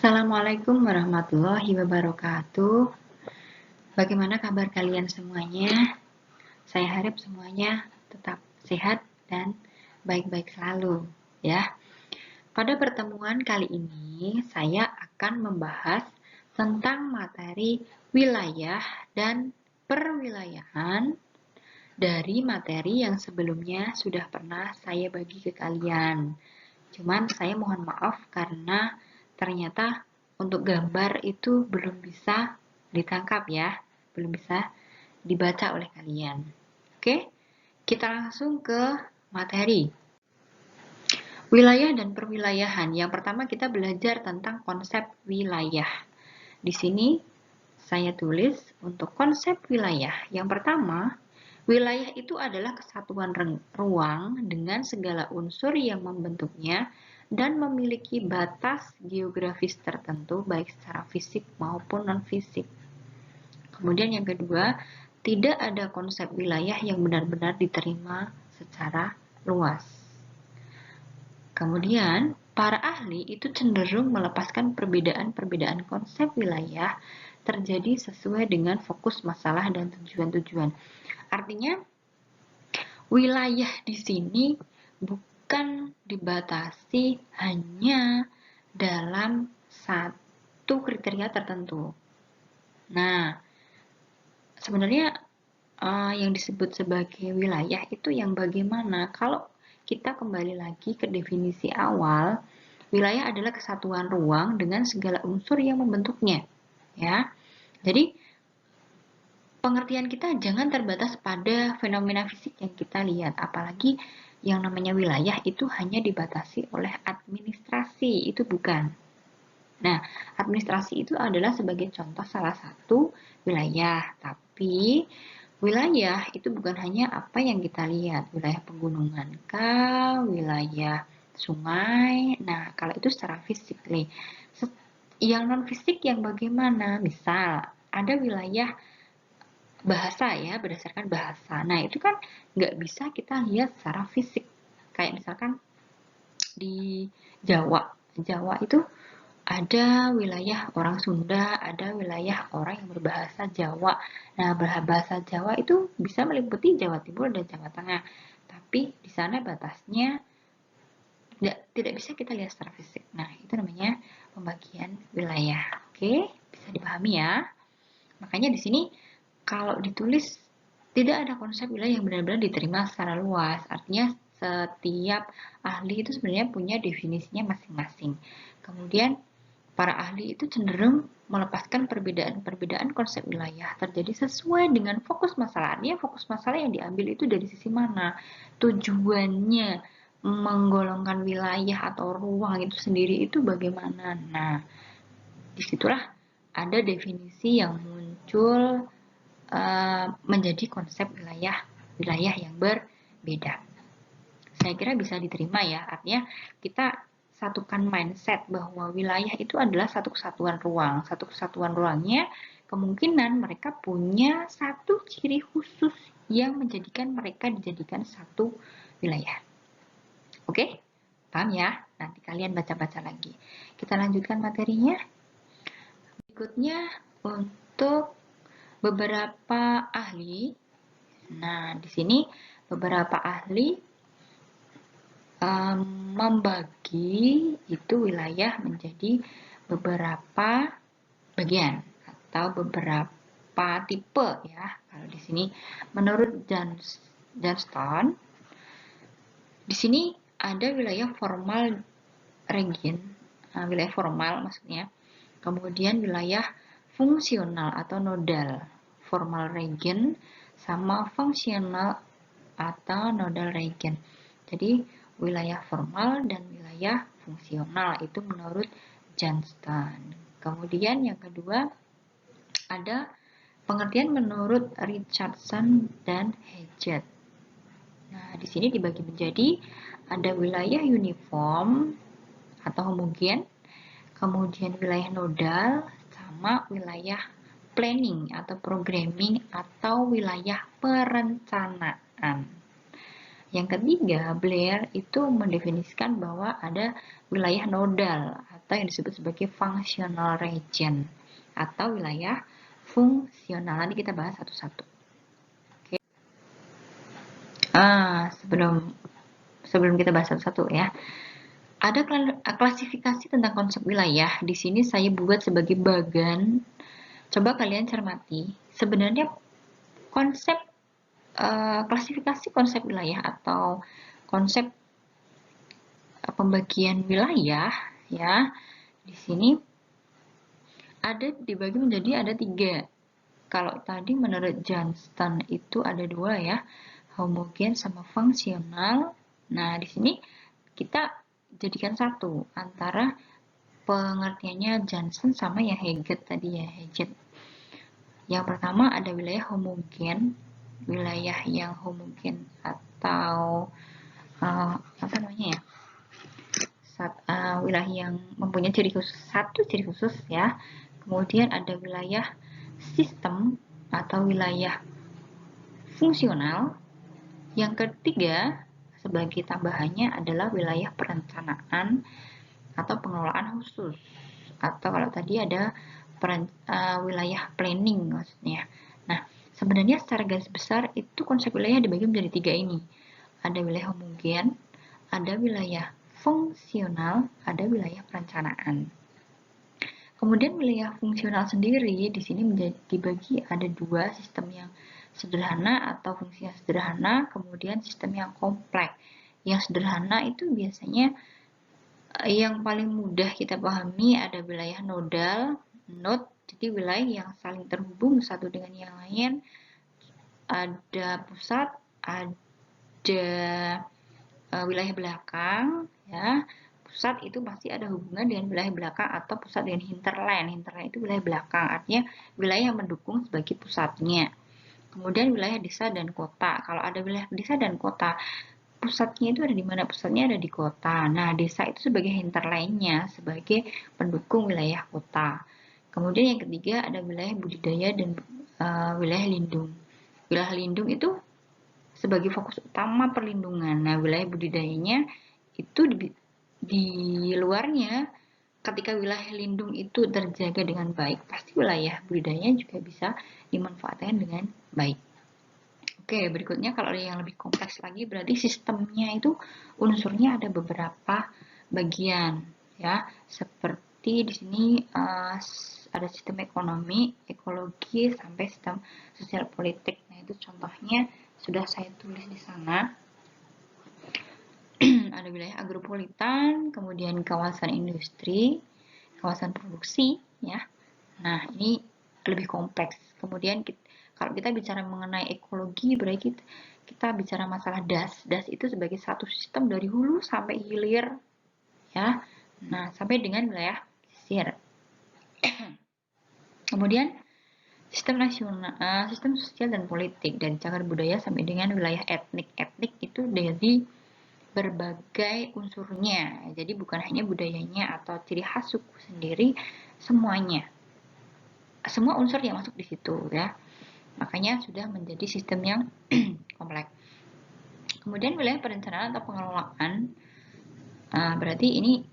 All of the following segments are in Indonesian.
Assalamualaikum warahmatullahi wabarakatuh. Bagaimana kabar kalian semuanya? Saya harap semuanya tetap sehat dan baik-baik selalu, ya. Pada pertemuan kali ini, saya akan membahas tentang materi wilayah dan perwilayahan dari materi yang sebelumnya sudah pernah saya bagi ke kalian. Cuman saya mohon maaf karena ternyata untuk gambar itu belum bisa ditangkap ya, belum bisa dibaca oleh kalian. Oke, kita langsung ke materi. Wilayah dan perwilayahan. Yang pertama kita belajar tentang konsep wilayah. Di sini saya tulis untuk konsep wilayah. Yang pertama, wilayah itu adalah kesatuan ruang dengan segala unsur yang membentuknya dan memiliki batas geografis tertentu baik secara fisik maupun non-fisik. Kemudian yang kedua, tidak ada konsep wilayah yang benar-benar diterima secara luas. Kemudian, para ahli itu cenderung melepaskan perbedaan-perbedaan konsep wilayah terjadi sesuai dengan fokus masalah dan tujuan-tujuan. Artinya, wilayah di sini bukan dibatasi hanya dalam satu kriteria tertentu. Nah, sebenarnya yang disebut sebagai wilayah itu yang bagaimana? Kalau kita kembali lagi ke definisi awal, wilayah adalah kesatuan ruang dengan segala unsur yang membentuknya. Ya, jadi pengertian kita jangan terbatas pada fenomena fisik yang kita lihat, apalagi yang namanya wilayah itu hanya dibatasi oleh administrasi, itu bukan. Nah, administrasi itu adalah sebagai contoh salah satu wilayah, tapi wilayah itu bukan hanya apa yang kita lihat, wilayah pegunungan kah, wilayah sungai. Nah, kalau itu secara fisik nih. Yang non fisik yang bagaimana? Misal ada wilayah bahasa ya, berdasarkan bahasa. Nah, itu kan nggak bisa kita lihat secara fisik. Kayak misalkan di Jawa. Jawa itu ada wilayah orang Sunda, ada wilayah orang yang berbahasa Jawa. Nah, berbahasa Jawa itu bisa meliputi Jawa Timur dan Jawa Tengah. Tapi di sana batasnya tidak bisa kita lihat secara fisik. Nah, itu namanya pembagian wilayah. Oke, bisa dipahami ya. Makanya di sini kalau ditulis tidak ada konsep wilayah yang benar-benar diterima secara luas. Artinya setiap ahli itu sebenarnya punya definisinya masing-masing. Kemudian para ahli itu cenderung melepaskan perbedaan-perbedaan konsep wilayah terjadi sesuai dengan fokus masalah. Artinya fokus masalah yang diambil itu dari sisi mana? Tujuannya menggolongkan wilayah atau ruang itu sendiri itu bagaimana? Nah, disitulah ada definisi yang muncul menjadi konsep wilayah yang berbeda. Saya kira bisa diterima ya, artinya kita satukan mindset bahwa wilayah itu adalah satu kesatuan ruang. Satu kesatuan ruangnya kemungkinan mereka punya satu ciri khusus yang menjadikan mereka dijadikan satu wilayah. Oke? Paham ya? Nanti kalian baca-baca lagi. Kita lanjutkan materinya. Berikutnya untuk beberapa ahli. Nah, di sini beberapa ahli membagi itu wilayah menjadi beberapa bagian atau beberapa tipe ya. Kalau di sini menurut Johnston, di sini ada wilayah formal region, wilayah formal maksudnya. Kemudian wilayah fungsional atau nodal, formal region sama fungsional atau nodal region. Jadi wilayah formal dan wilayah fungsional itu menurut Johnston. Kemudian yang kedua ada pengertian menurut Richardson dan Hedges. Nah, di sini dibagi menjadi ada wilayah uniform atau homogen, kemudian wilayah nodal, sama wilayah planning atau programming atau wilayah perencanaan. Yang ketiga, Blair itu mendefinisikan bahwa ada wilayah nodal atau yang disebut sebagai functional region atau wilayah fungsional. Nanti kita bahas satu-satu. Oke. Sebelum kita bahas satu-satu ya. Ada klasifikasi tentang konsep wilayah. Di sini saya buat sebagai bagan. Coba kalian cermati. Sebenarnya konsep klasifikasi konsep wilayah atau konsep pembagian wilayah ya di sini ada dibagi menjadi ada 3. Kalau tadi menurut Johnston itu ada 2 ya, homogen sama fungsional. Nah di sini kita jadikan satu antara pengertiannya Johnson sama yang Haggett tadi ya, Haggett. Yang pertama ada wilayah homogen, wilayah yang homogen atau apa namanya ya, wilayah yang mempunyai ciri khusus, satu ciri khusus ya. Kemudian ada wilayah sistem atau wilayah fungsional. Yang ketiga sebagai tambahannya adalah wilayah perencanaan atau pengelolaan khusus, atau kalau tadi ada wilayah planning maksudnya. Nah, sebenarnya secara garis besar itu konsep wilayah dibagi menjadi 3 ini. Ada wilayah homogen, ada wilayah fungsional, ada wilayah perencanaan. Kemudian wilayah fungsional sendiri di sini dibagi ada 2, sistem yang sederhana atau fungsi yang sederhana, kemudian sistem yang kompleks. Yang sederhana itu biasanya yang paling mudah kita pahami ada wilayah nodal, node, jadi wilayah yang saling terhubung satu dengan yang lain, ada pusat, ada wilayah belakang, ya. Pusat itu pasti ada hubungan dengan wilayah belakang atau pusat dengan hinterland. Hinterland itu wilayah belakang, artinya wilayah yang mendukung sebagai pusatnya. Kemudian wilayah desa dan kota. Kalau ada wilayah desa dan kota, pusatnya itu ada di mana? Pusatnya ada di kota. Nah, desa itu sebagai hinterlandnya, sebagai pendukung wilayah kota. Kemudian yang ketiga ada wilayah budidaya dan wilayah lindung. Wilayah lindung itu sebagai fokus utama perlindungan. Nah, wilayah budidayanya itu di luarnya, ketika wilayah lindung itu terjaga dengan baik, pasti wilayah budidayanya juga bisa dimanfaatkan dengan baik. Oke, berikutnya kalau ada yang lebih kompleks lagi, berarti sistemnya itu unsurnya ada beberapa bagian, ya. Seperti di sini ada sistem ekonomi, ekologi, sampai sistem sosial politik. Nah, itu contohnya sudah saya tulis di sana. Ada wilayah agropolitan, kemudian kawasan industri, kawasan produksi, ya. Nah, ini lebih kompleks. Kemudian kalau kita bicara mengenai ekologi, berarti kita bicara masalah das. Das itu sebagai satu sistem dari hulu sampai hilir, ya. Nah, sampai dengan wilayah pesisir. Kemudian sistem nasional, sistem sosial dan politik dari cagar budaya sampai dengan wilayah etnik. Etnik itu dari berbagai unsurnya. Jadi bukan hanya budayanya atau ciri khas suku sendiri, semuanya. Semua unsur yang masuk di situ ya. Makanya sudah menjadi sistem yang kompleks. Kemudian wilayah perencanaan atau pengelolaan, berarti ini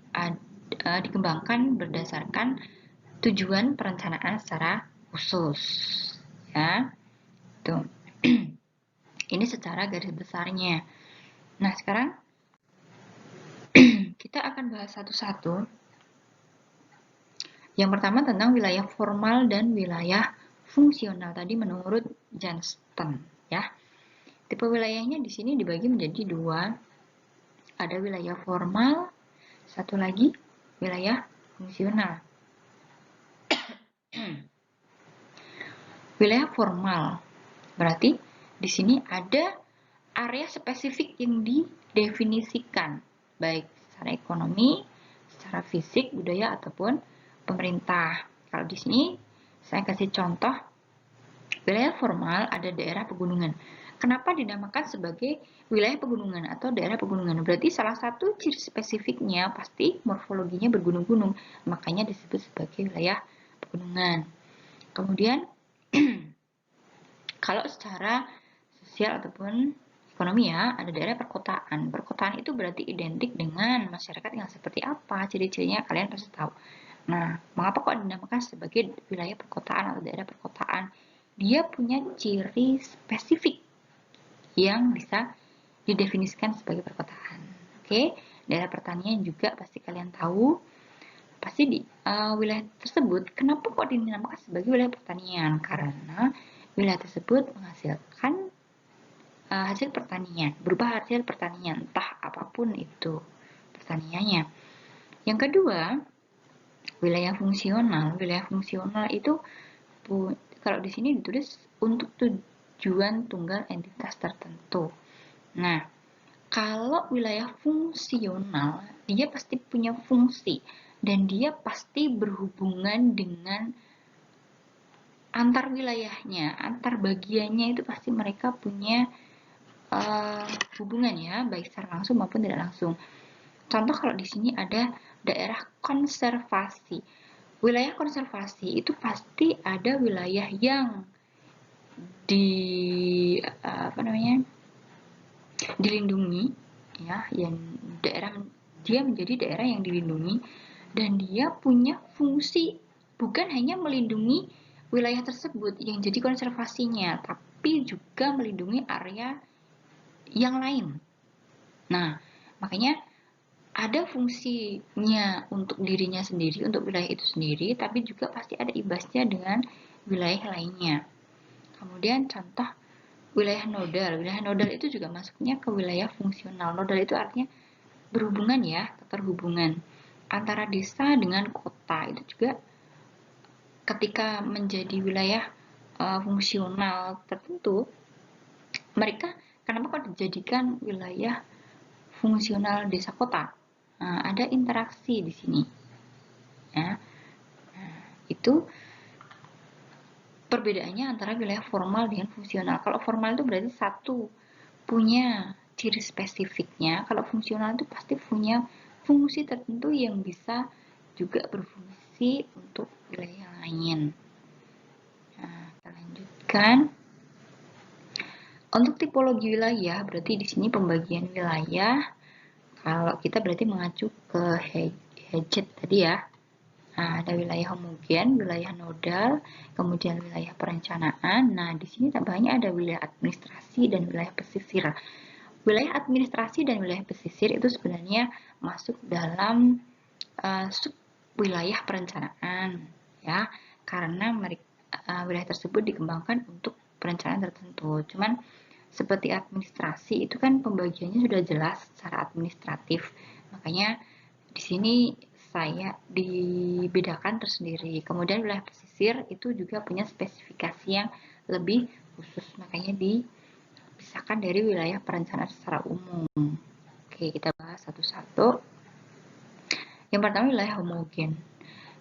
dikembangkan berdasarkan tujuan perencanaan secara khusus, ya. Tuh. Ini secara garis besarnya. Nah, sekarang kita akan bahas satu-satu. Yang pertama tentang wilayah formal dan wilayah fungsional tadi menurut Johnston, ya. Tipe wilayahnya di sini dibagi menjadi 2. Ada wilayah formal, satu lagi wilayah fungsional. Wilayah formal berarti di sini ada area spesifik yang didefinisikan, baik secara ekonomi, secara fisik, budaya ataupun pemerintah. Kalau di sini saya kasih contoh wilayah formal ada daerah pegunungan. Kenapa dinamakan sebagai wilayah pegunungan atau daerah pegunungan? Berarti salah satu ciri spesifiknya pasti morfologinya bergunung-gunung, makanya disebut sebagai wilayah pegunungan. Kemudian kalau secara sosial ataupun ekonomi ya, ada daerah perkotaan. Perkotaan itu berarti identik dengan masyarakat yang seperti apa, ciri-cirinya kalian pasti tahu. Nah, mengapa kok dinamakan sebagai wilayah perkotaan atau daerah perkotaan? Dia punya ciri spesifik yang bisa didefinisikan sebagai perkotaan. Oke, daerah pertanian juga pasti kalian tahu. Pasti di wilayah tersebut, kenapa kok dinamakan sebagai wilayah pertanian? Karena wilayah tersebut menghasilkan hasil pertanian, berupa hasil pertanian, entah apapun itu pertaniannya. Yang kedua, wilayah fungsional. Wilayah fungsional itu kalau di sini ditulis untuk tujuan tunggal entitas tertentu. Nah, kalau wilayah fungsional, dia pasti punya fungsi dan dia pasti berhubungan dengan antar wilayahnya, antar bagiannya itu pasti mereka punya hubungan ya, baik secara langsung maupun tidak langsung. Contoh kalau di sini ada daerah konservasi. Wilayah konservasi itu pasti ada wilayah yang dilindungi ya, yang dia menjadi daerah yang dilindungi dan dia punya fungsi bukan hanya melindungi wilayah tersebut yang jadi konservasinya, tapi juga melindungi area yang lain. Nah, makanya ada fungsinya untuk dirinya sendiri, untuk wilayah itu sendiri, tapi juga pasti ada ibasnya dengan wilayah lainnya. Kemudian contoh wilayah nodal. Wilayah nodal itu juga masuknya ke wilayah fungsional. Nodal itu artinya berhubungan ya, keterhubungan antara desa dengan kota. Itu juga ketika menjadi wilayah fungsional tertentu, mereka kenapa kok dijadikan wilayah fungsional desa kota? Nah, ada interaksi di sini. Ya. Nah, itu perbedaannya antara wilayah formal dengan fungsional. Kalau formal itu berarti satu punya ciri spesifiknya. Kalau fungsional itu pasti punya fungsi tertentu yang bisa juga berfungsi untuk wilayah lain. Nah, kita lanjutkan. Untuk tipologi wilayah, berarti di sini pembagian wilayah. Kalau kita berarti mengacu ke Hedget tadi ya. Nah, ada wilayah homogen, wilayah nodal, kemudian wilayah perencanaan. Nah, di sini tambahnya ada wilayah administrasi dan wilayah pesisir. Wilayah administrasi dan wilayah pesisir itu sebenarnya masuk dalam sub wilayah perencanaan, ya, karena wilayah tersebut dikembangkan untuk perencanaan tertentu. Cuman seperti administrasi itu kan pembagiannya sudah jelas secara administratif, makanya di sini saya dibedakan tersendiri. Kemudian wilayah pesisir itu juga punya spesifikasi yang lebih khusus, makanya dipisahkan dari wilayah perencanaan secara umum. Oke, kita bahas satu-satu. Yang pertama wilayah homogen.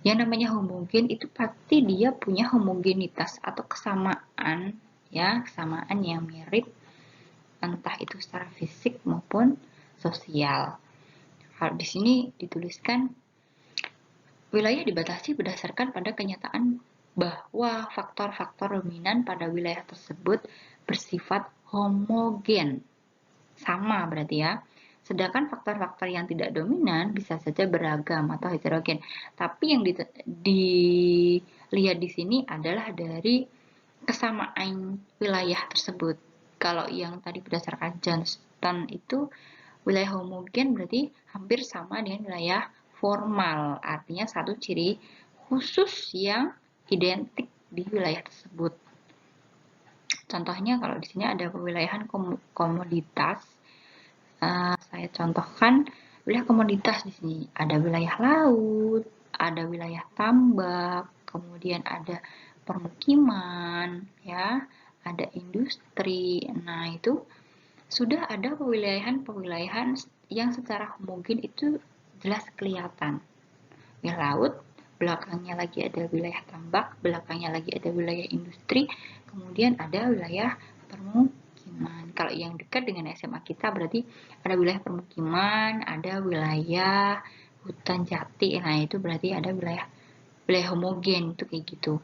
Yang namanya homogen itu pasti dia punya homogenitas atau kesamaan, ya, kesamaan yang mirip entah itu secara fisik maupun sosial. Kalau di sini dituliskan wilayah dibatasi berdasarkan pada kenyataan bahwa faktor-faktor dominan pada wilayah tersebut bersifat homogen. Sama berarti ya. Sedangkan faktor-faktor yang tidak dominan bisa saja beragam atau heterogen. Tapi yang dilihat di sini adalah dari kesamaan wilayah tersebut. Kalau yang tadi berdasarkan Johnston itu wilayah homogen berarti hampir sama dengan wilayah formal, artinya satu ciri khusus yang identik di wilayah tersebut. Contohnya kalau di sini ada pewilayahan komoditas, saya contohkan wilayah komoditas di sini ada wilayah laut, ada wilayah tambak, kemudian ada permukiman, ya, ada industri. Nah, itu sudah ada pewilayahan yang secara homogen itu jelas kelihatan. Wilayah laut, belakangnya lagi ada wilayah tambak, belakangnya lagi ada wilayah industri, kemudian ada wilayah permukiman. Kalau yang dekat dengan SMA kita berarti ada wilayah permukiman, ada wilayah hutan jati. Nah, itu berarti ada wilayah homogen itu kayak gitu.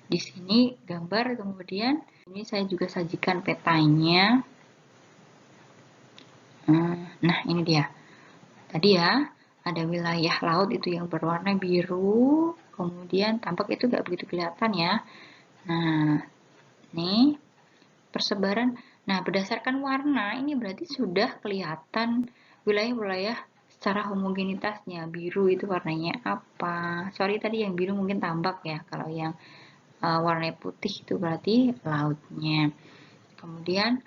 Di sini gambar, kemudian ini saya juga sajikan petanya. Nah, ini dia. Tadi ya, ada wilayah laut itu yang berwarna biru, kemudian tampak itu nggak begitu kelihatan ya. Nah, ini persebaran. Nah, berdasarkan warna, ini berarti sudah kelihatan wilayah-wilayah secara homogenitasnya. Biru itu warnanya apa? Sorry, tadi yang biru mungkin tambak ya. Kalau yang warna putih itu berarti lautnya. Kemudian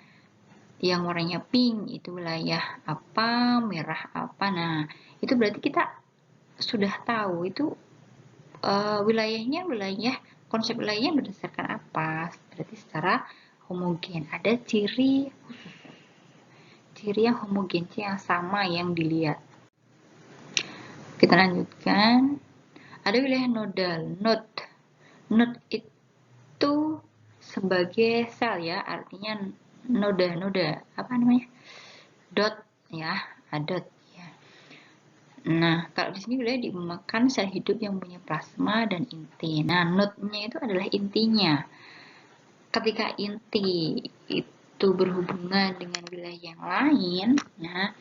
yang warnanya pink itu wilayah apa, merah apa. Nah, itu berarti kita sudah tahu itu wilayahnya konsep wilayahnya berdasarkan apa? Berarti secara homogen. Ada ciri yang homogen, yang sama yang dilihat. Kita lanjutkan. Ada wilayah nodal. Node itu sebagai sel ya, artinya noda apa namanya, dot ya, dot ya. Nah, kalau di sini wilayah dimakan sel hidup yang punya plasma dan inti. Nah, node-nya itu adalah intinya. Ketika inti itu berhubungan dengan wilayah yang lain, nah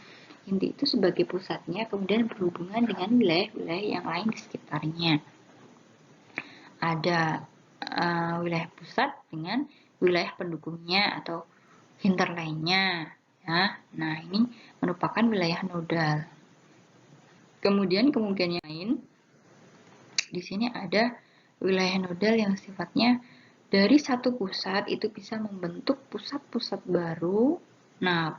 inti itu sebagai pusatnya kemudian berhubungan dengan wilayah-wilayah yang lain di sekitarnya. Ada wilayah pusat dengan wilayah pendukungnya atau hinterlandnya ya. Nah, ini merupakan wilayah nodal. Kemudian kemungkinan lain di sini ada wilayah nodal yang sifatnya dari satu pusat itu bisa membentuk pusat-pusat baru. Nah,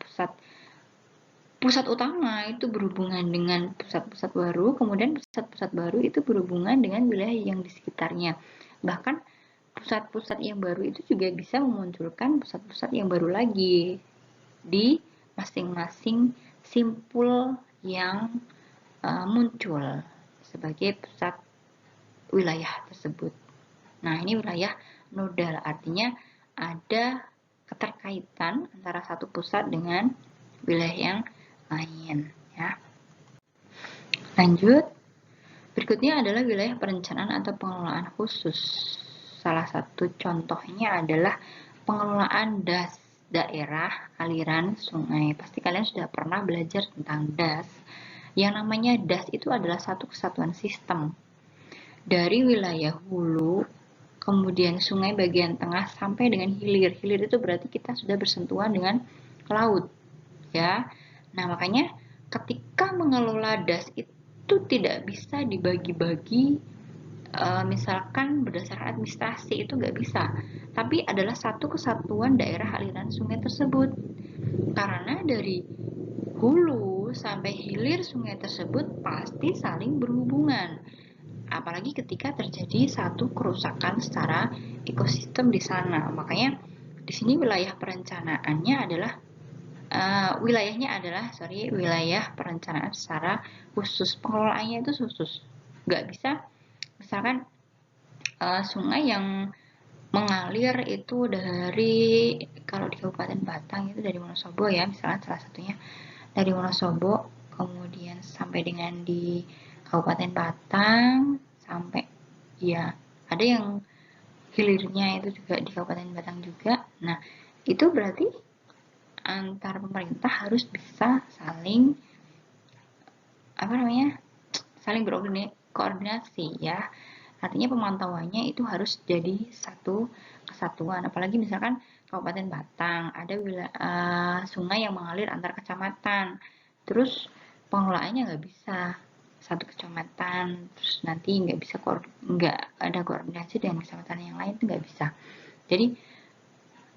pusat utama itu berhubungan dengan pusat-pusat baru, kemudian pusat-pusat baru itu berhubungan dengan wilayah yang di sekitarnya. Bahkan pusat-pusat yang baru itu juga bisa memunculkan pusat-pusat yang baru lagi di masing-masing simpul yang muncul sebagai pusat wilayah tersebut. Nah, ini wilayah nodal, artinya ada keterkaitan antara satu pusat dengan wilayah yang lain ya. Lanjut. Berikutnya adalah wilayah perencanaan atau pengelolaan khusus. Salah satu contohnya adalah pengelolaan das, daerah aliran sungai. Pasti kalian sudah pernah belajar tentang das. Yang namanya das itu adalah satu kesatuan sistem. Dari wilayah hulu, kemudian sungai bagian tengah sampai dengan hilir. Hilir itu berarti kita sudah bersentuhan dengan laut. Ya. Nah, makanya ketika mengelola das itu tidak bisa dibagi-bagi misalkan berdasarkan administrasi, itu nggak bisa, tapi adalah satu kesatuan daerah aliran sungai tersebut, karena dari hulu sampai hilir sungai tersebut pasti saling berhubungan, apalagi ketika terjadi satu kerusakan secara ekosistem di sana. Makanya di sini wilayah perencanaannya adalah wilayah perencanaan secara khusus, pengelolaannya itu khusus, nggak bisa misalkan sungai yang mengalir itu dari, kalau di Kabupaten Batang itu dari Wonosobo ya, misalnya salah satunya dari Wonosobo kemudian sampai dengan di Kabupaten Batang, sampai ya ada yang hilirnya itu juga di Kabupaten Batang juga. Nah, itu berarti antar pemerintah harus bisa saling berkoordinasi ya. Artinya pemantauannya itu harus jadi satu kesatuan. Apalagi misalkan Kabupaten Batang ada sungai yang mengalir antar kecamatan, terus pengelolaannya nggak bisa satu kecamatan, terus nanti nggak ada koordinasi dengan kecamatan yang lain, itu nggak bisa. Jadi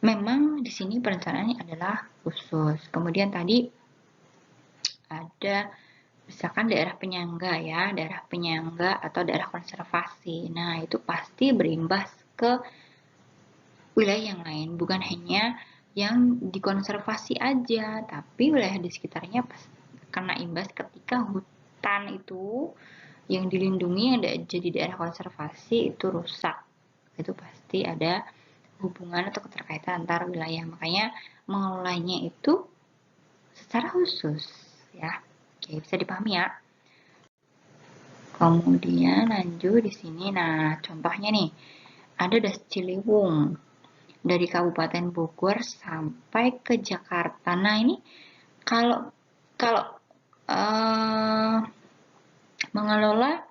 memang di sini perencanaannya adalah khusus. Kemudian tadi ada misalkan daerah penyangga ya, daerah penyangga atau daerah konservasi. Nah, itu pasti berimbas ke wilayah yang lain, bukan hanya yang dikonservasi aja, tapi wilayah di sekitarnya kena imbas ketika hutan itu yang dilindungi, yang jadi daerah konservasi itu rusak. Itu pasti ada hubungan atau keterkaitan antar wilayah. Makanya mengelolanya itu secara khusus ya. Oke, bisa dipahami ya. Kemudian lanjut di sini. Nah, contohnya nih, ada Das Ciliwung dari Kabupaten Bogor sampai ke Jakarta. Nah, ini Kalau kalau mengelola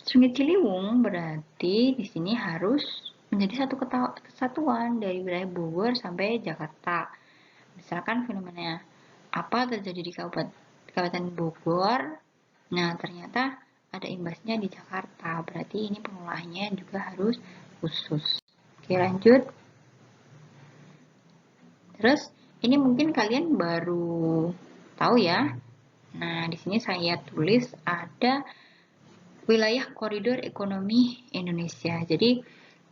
Sungai Ciliwung berarti di sini harus menjadi satu kesatuan dari wilayah Bogor sampai Jakarta. Misalkan fenomena apa terjadi di Kabupaten Bogor, nah ternyata ada imbasnya di Jakarta, berarti ini pengelolaannya juga harus khusus. Oke, lanjut. Terus ini mungkin kalian baru tahu ya. Nah, di sini saya tulis ada wilayah koridor ekonomi Indonesia. Jadi,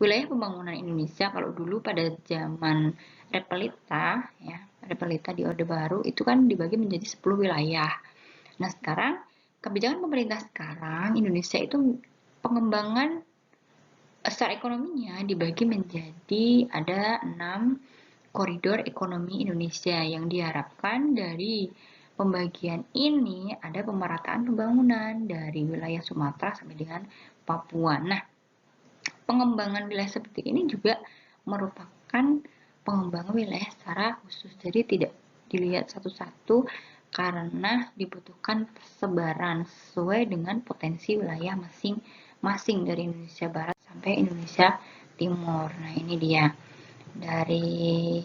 wilayah pembangunan Indonesia kalau dulu pada zaman Repelita, ya, Repelita di Orde Baru itu kan dibagi menjadi 10 wilayah. Nah, sekarang kebijakan pemerintah sekarang Indonesia itu pengembangan secara ekonominya dibagi menjadi ada 6 koridor ekonomi Indonesia yang diharapkan dari pembagian ini ada pemerataan pembangunan dari wilayah Sumatera sampai dengan Papua. Nah, pengembangan wilayah seperti ini juga merupakan pengembangan wilayah secara khusus. Jadi tidak dilihat satu-satu karena dibutuhkan persebaran sesuai dengan potensi wilayah masing-masing dari Indonesia Barat sampai Indonesia Timur. Nah, ini dia dari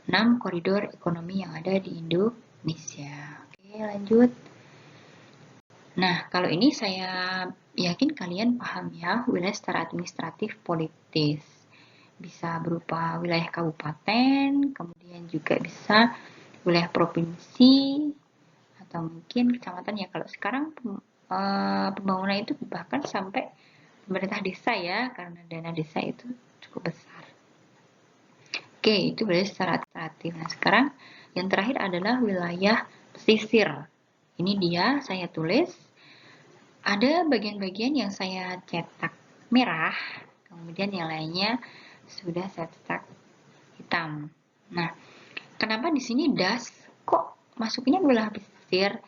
6 koridor ekonomi yang ada di Indonesia. Oke, lanjut. Nah, kalau ini saya yakin kalian paham ya, wilayah secara administratif politis. Bisa berupa wilayah kabupaten, kemudian juga bisa wilayah provinsi, atau mungkin kecamatan ya. Kalau sekarang pembangunan itu bahkan sampai pemerintah desa ya, karena dana desa itu cukup besar. Oke, itu berarti secara administratif. Nah, sekarang yang terakhir adalah wilayah pesisir. Ini dia, saya tulis. Ada bagian-bagian yang saya cetak merah, kemudian yang lainnya sudah saya cetak hitam. Nah, kenapa di sini das kok masuknya wilayah pesisir?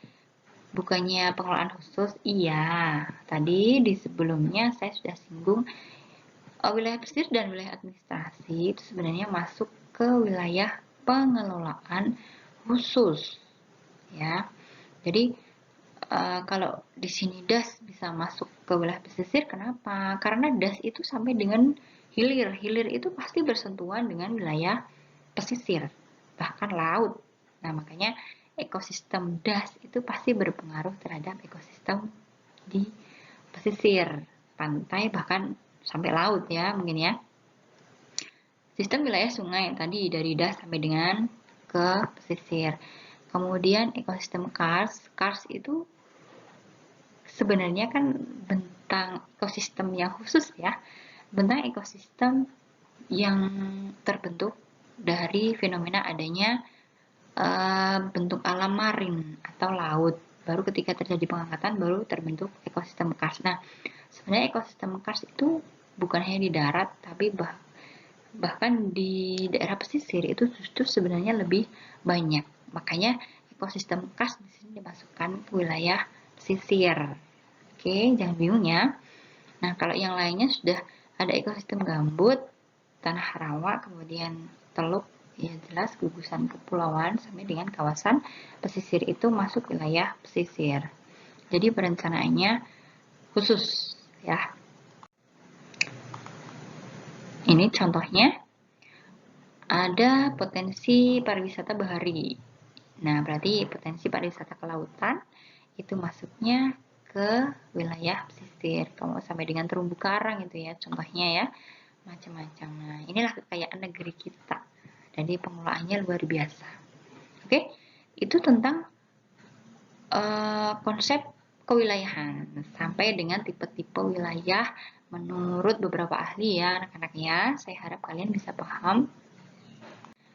Bukannya pengelolaan khusus? Iya, tadi di sebelumnya saya sudah singgung wilayah pesisir dan wilayah administrasi itu sebenarnya masuk ke wilayah pengelolaan khusus, ya. Jadi kalau di sini das bisa masuk ke wilayah pesisir, kenapa? Karena das itu sampai dengan hilir. Hilir itu pasti bersentuhan dengan wilayah pesisir, bahkan laut. Nah, makanya ekosistem das itu pasti berpengaruh terhadap ekosistem di pesisir, pantai, bahkan sampai laut ya, mungkin ya. Sistem wilayah sungai tadi dari das sampai dengan ke pesisir. Kemudian ekosistem karst. Karst itu sebenarnya kan bentang ekosistem yang khusus ya, bentang ekosistem yang terbentuk dari fenomena adanya bentuk alam marin atau laut. Baru ketika terjadi pengangkatan baru terbentuk ekosistem karst. Nah, sebenarnya ekosistem karst itu bukan hanya di darat, tapi bahkan di daerah pesisir itu justru sebenarnya lebih banyak. Makanya ekosistem karst di sini dimasukkan ke wilayah pesisir. Oke, jangan bingung ya. Nah, kalau yang lainnya sudah ada ekosistem gambut, tanah rawa, kemudian teluk, ya jelas gugusan kepulauan sampai dengan kawasan pesisir itu masuk wilayah pesisir. Jadi perencanaannya khusus ya. Ini contohnya ada potensi pariwisata bahari. Nah, berarti potensi pariwisata kelautan itu masuknya ke wilayah pesisir. Kalau sampai dengan terumbu karang itu ya, contohnya ya, macam-macam. Nah, inilah kekayaan negeri kita. Jadi pengelolaannya luar biasa. Oke, itu tentang konsep kewilayahan sampai dengan tipe-tipe wilayah menurut beberapa ahli ya anak-anak ya. Saya harap kalian bisa paham.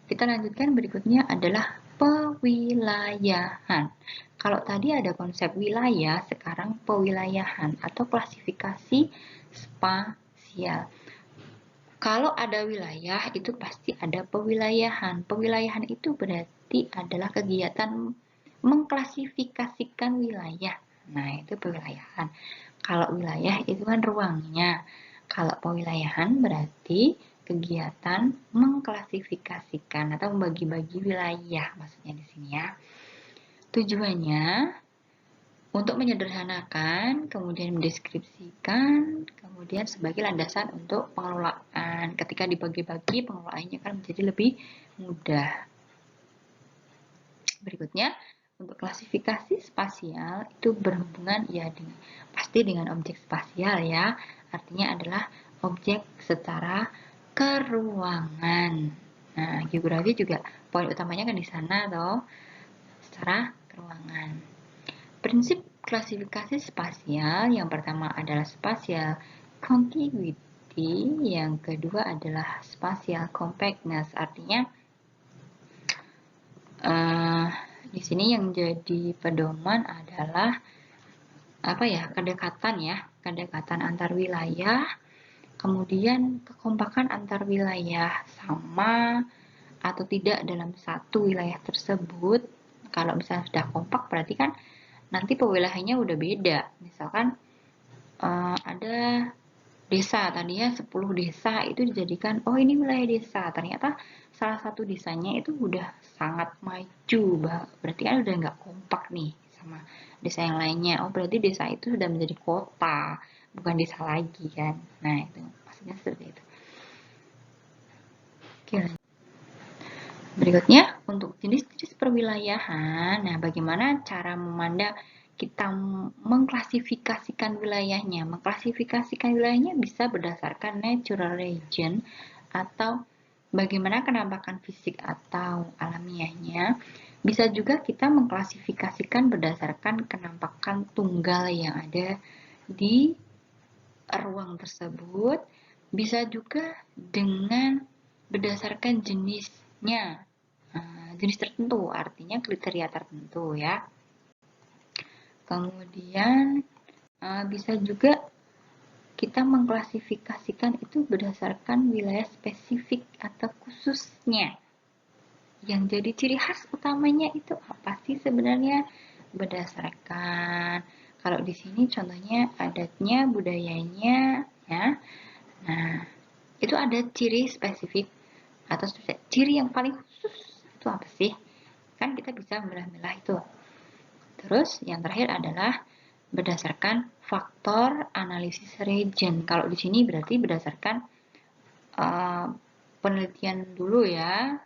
Kita lanjutkan berikutnya adalah pewilayahan. Kalau tadi ada konsep wilayah, sekarang pewilayahan atau klasifikasi spasial. Kalau ada wilayah, itu pasti ada pewilayahan. Pewilayahan itu berarti adalah kegiatan mengklasifikasikan wilayah. Nah, itu pewilayahan. Kalau wilayah itu kan ruangnya. Kalau pewilayahan berarti kegiatan mengklasifikasikan atau membagi-bagi wilayah maksudnya di sini ya. Tujuannya untuk menyederhanakan, kemudian mendeskripsikan, kemudian sebagai landasan untuk pengelolaan. Ketika dibagi-bagi, pengelolaannya kan menjadi lebih mudah. Berikutnya, untuk klasifikasi spasial itu berhubungan ya pasti dengan objek spasial ya. Artinya adalah objek secara keruangan. Nah, geografi juga poin utamanya kan di sana toh, secara keruangan. Prinsip klasifikasi spasial yang pertama adalah spatial contiguity, yang kedua adalah spatial compactness. Artinya di sini yang jadi pedoman adalah kedekatan antar wilayah, kemudian kekompakan antar wilayah sama atau tidak dalam satu wilayah tersebut. Kalau misalnya sudah kompak berarti kan nanti pewilahannya udah beda. Misalkan ada desa, tadinya 10 desa itu dijadikan, oh ini wilayah desa, ternyata salah satu desanya itu udah sangat maju, berarti kan udah nggak kompak nih sama desa yang lainnya. Oh berarti desa itu sudah menjadi kota, bukan desa lagi kan. Nah itu maksudnya seperti itu. Oke, berikutnya untuk jenis-jenis perwilayahan. Nah, bagaimana cara memandang kita mengklasifikasikan wilayahnya? Mengklasifikasikan wilayahnya bisa berdasarkan natural region atau bagaimana penampakan fisik atau alamiahnya. Bisa juga kita mengklasifikasikan berdasarkan kenampakan tunggal yang ada di ruang tersebut. Bisa juga dengan berdasarkan jenisnya, jenis tertentu, artinya kriteria tertentu ya. Kemudian bisa juga kita mengklasifikasikan itu berdasarkan wilayah spesifik atau khususnya. Yang jadi ciri khas utamanya itu apa sih sebenarnya? Berdasarkan, kalau di sini contohnya adatnya, budayanya ya. Nah, itu ada ciri spesifik atau ciri yang paling khusus itu apa sih? Kan kita bisa memilah-milah itu. Terus yang terakhir adalah berdasarkan faktor analisis region. Kalau di sini berarti berdasarkan penelitian dulu ya,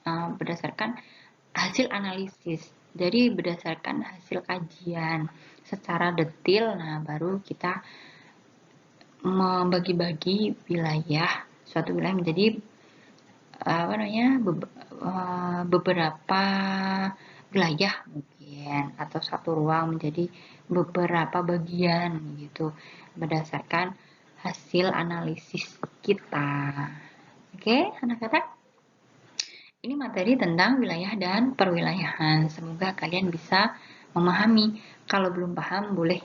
berdasarkan hasil analisis. Jadi berdasarkan hasil kajian secara detail, nah baru kita membagi-bagi wilayah, suatu wilayah menjadi beberapa wilayah mungkin, atau satu ruang menjadi beberapa bagian gitu berdasarkan hasil analisis kita. Oke, anak-anak, ini materi tentang wilayah dan perwilayahan. Semoga kalian bisa memahami. Kalau belum paham boleh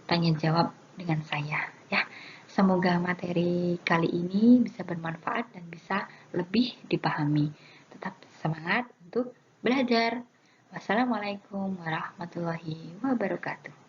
tanya jawab dengan saya ya. Semoga materi kali ini bisa bermanfaat dan bisa lebih dipahami. Tetap semangat untuk belajar. Wassalamualaikum warahmatullahi wabarakatuh.